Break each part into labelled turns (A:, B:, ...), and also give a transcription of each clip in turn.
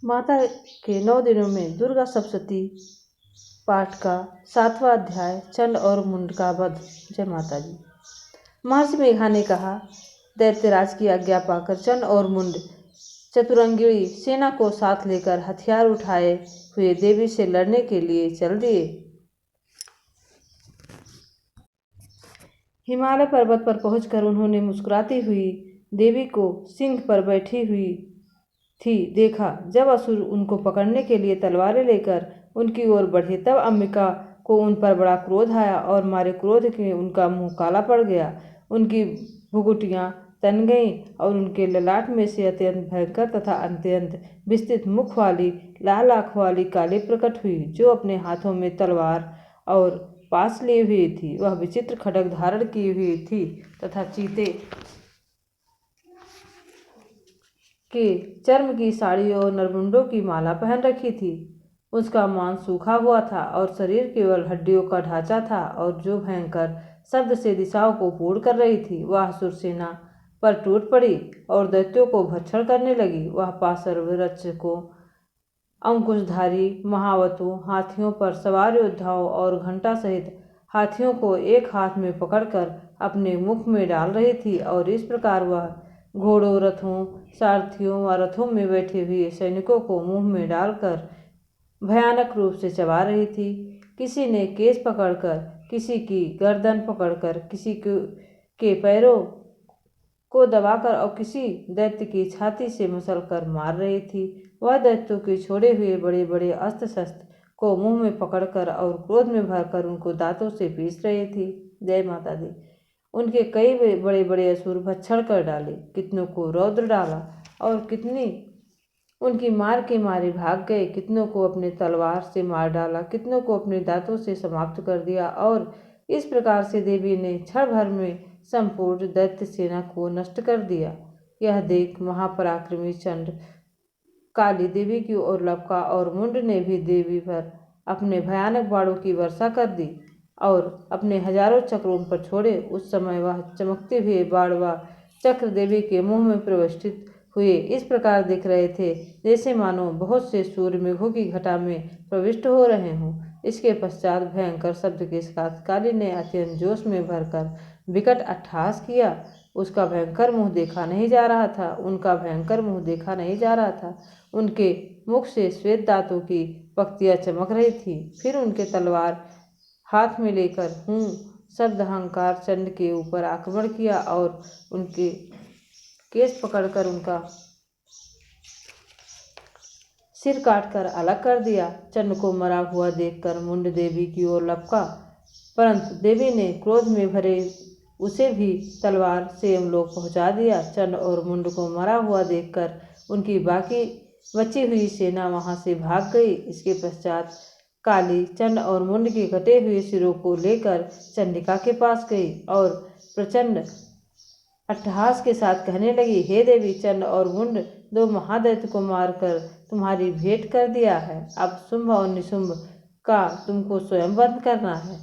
A: माता के 9 दिनों में दुर्गा सप्तशती पाठ का 7वां अध्याय चंड और मुंड का वध। जय माता दी। महर्षि मेघा ने कहा, दैत्यराज की आज्ञा पाकर चंड और मुंड चतुरंगिणी सेना को साथ लेकर हथियार उठाए हुए देवी से लड़ने के लिए चल दिए। हिमालय पर्वत पर पहुंचकर उन्होंने मुस्कुराती हुई देवी को सिंह पर बैठी हुई थी देखा। जब असुर उनको पकड़ने के लिए तलवारें लेकर उनकी ओर बढ़े तब अंबिका को उन पर बड़ा क्रोध आया और मारे क्रोध के उनका मुंह काला पड़ गया, उनकी भुगुटियां तन गईं और उनके ललाट में से अत्यंत भयंकर तथा अत्यंत विस्तृत मुख वाली लाल आँख वाली काली प्रकट हुई, जो अपने हाथों में तलवार और पास लिए हुई थी। वह विचित्र खड्ग धारण की हुई थी तथा चीते के चर्म की साड़ी और नरमुंडों की माला पहन रखी थी। उसका मांस सूखा हुआ था और शरीर केवल हड्डियों का ढांचा था और जो भयंकर शब्द से दिशाओं को पूर्ण कर रही थी। वह असुर सेना पर टूट पड़ी और दैत्यों को भक्षण करने लगी। वह पाशर वृक्षकों, अंकुशधारी महावतों, हाथियों पर सवार योद्धाओं और घंटा सहित हाथियों को एक हाथ में पकड़कर अपने मुख में डाल रही थी और इस प्रकार वह घोड़ों, रथों, सारथियों व रथों में बैठे हुए सैनिकों को मुंह में डालकर भयानक रूप से चबा रही थी। किसी ने केस पकड़कर, किसी की गर्दन पकड़कर, किसी के पैरों को दबाकर और किसी दैत्य की छाती से मसलकर मार रही थी। वह दैत्यों के छोड़े हुए बड़े बड़े अस्त्र शस्त्र को मुंह में पकड़कर और क्रोध में भरकर उनको दांतों से पीस रही थी। जय माता दी। उनके कई बड़े बड़े असुर भक्षण कर डाले, कितनों को रौद्र डाला और कितने उनकी मार के मारे भाग गए, कितनों को अपने तलवार से मार डाला, कितनों को अपने दांतों से समाप्त कर दिया। और इस प्रकार से देवी ने क्षण भर में संपूर्ण दैत्य सेना को नष्ट कर दिया। यह देख महापराक्रमी चंड काली देवी की ओर लपका और मुंड ने भी देवी पर अपने भयानक बाणों की वर्षा कर दी और अपने हजारों चक्रों पर छोड़े। उस समय वह चमकते हुए बाण व चक्र देवी के मुंह में प्रविष्ट हुए इस प्रकार दिख रहे थे जैसे मानो बहुत से सूर्य मेघों की घटा में प्रविष्ट हो रहे हों। इसके पश्चात भयंकर शब्द के साथ काली ने अत्यंत जोश में भरकर विकट अट्टहास किया। उसका भयंकर मुंह देखा नहीं जा रहा था, उनका भयंकर मुंह देखा नहीं जा रहा था। उनके मुख से श्वेत दांतों की पंक्तियां चमक रही थी। फिर उनके तलवार हाथ में लेकर हूँ शब्द अहंकार चंड के ऊपर आक्रमण किया और उनके केस पकड़कर उनका सिर काटकर अलग कर दिया। चंड को मरा हुआ देखकर मुंड देवी की ओर लपका, परंतु देवी ने क्रोध में भरे उसे भी तलवार से यमलोक पहुंचा दिया। चंड और मुंड को मरा हुआ देखकर उनकी बाकी बची हुई सेना वहां से भाग गई। इसके पश्चात काली चंड और मुंड के कटे हुए सिरों को लेकर चंडिका के पास गई और प्रचंड अट्टहास के साथ कहने लगी, हे देवी, चंड और मुंड दो महादैत्य को मारकर तुम्हारी भेंट कर दिया है। अब शुंभ और निशुंभ का तुमको स्वयं वध करना है।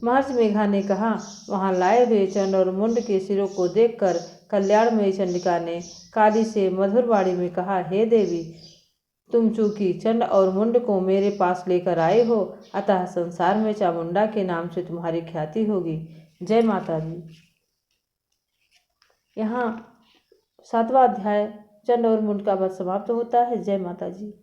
A: महर्षि मेघा ने कहा, वहां लाए हुए चंड और मुंड के सिरों को देखकर कल्याणमयी चंडिका ने काली से मधुर वाणी में कहा, हे देवी, तुम चूंकि चंड और मुंड को मेरे पास लेकर आए हो, अतः संसार में चामुंडा के नाम से तुम्हारी ख्याति होगी। जय माता दी। यहाँ 7वां अध्याय चंड और मुंड का वध समाप्त होता है। जय माता जी।